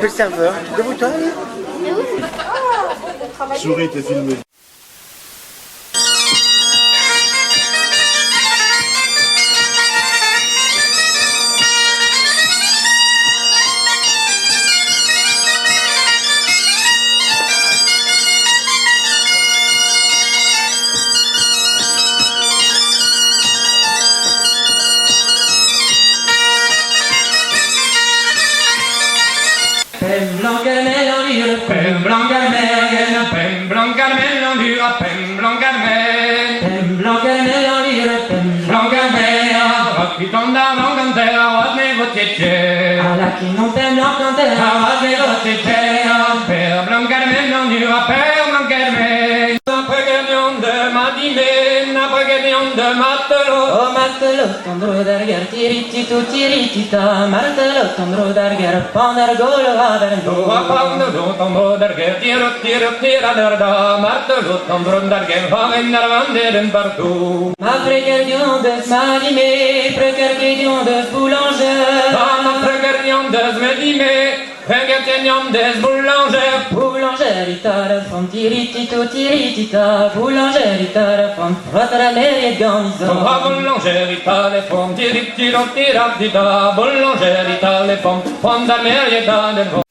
Le serveur, debout-toi. Souris, t'es filmé. Pem blanc caramel en dur, pem blanc caramel. Pem blanc caramel en dur, pem blanc caramel. Rocky tonda blanc canter, ładny wotiecze. Alla qui non pem blanc canter, Ładny wotiecze. Pem blanc caramel en dur, pem blanc caramel. Après gagnant de Madimé, après gagnant de Matelot. oh matelot, tondro derger, tiriti tu tiritita, martelot, tondro derger, ponder golo averno. Quando lo tombo derger, tira derda, martelot, tombro derger, vagen dervanderen partout. Ma prégardion de s'manimé, prégardion de boulanger. Ma prégardion de Madimé, prégardion de boulanger. Boulangerita de fond, tiriti tu tiritita, boulangerita de fond, frottera les garnison. Boulangerita le pommes, tira, boulangerita le pommes, pommes d'Amérique dans le vent.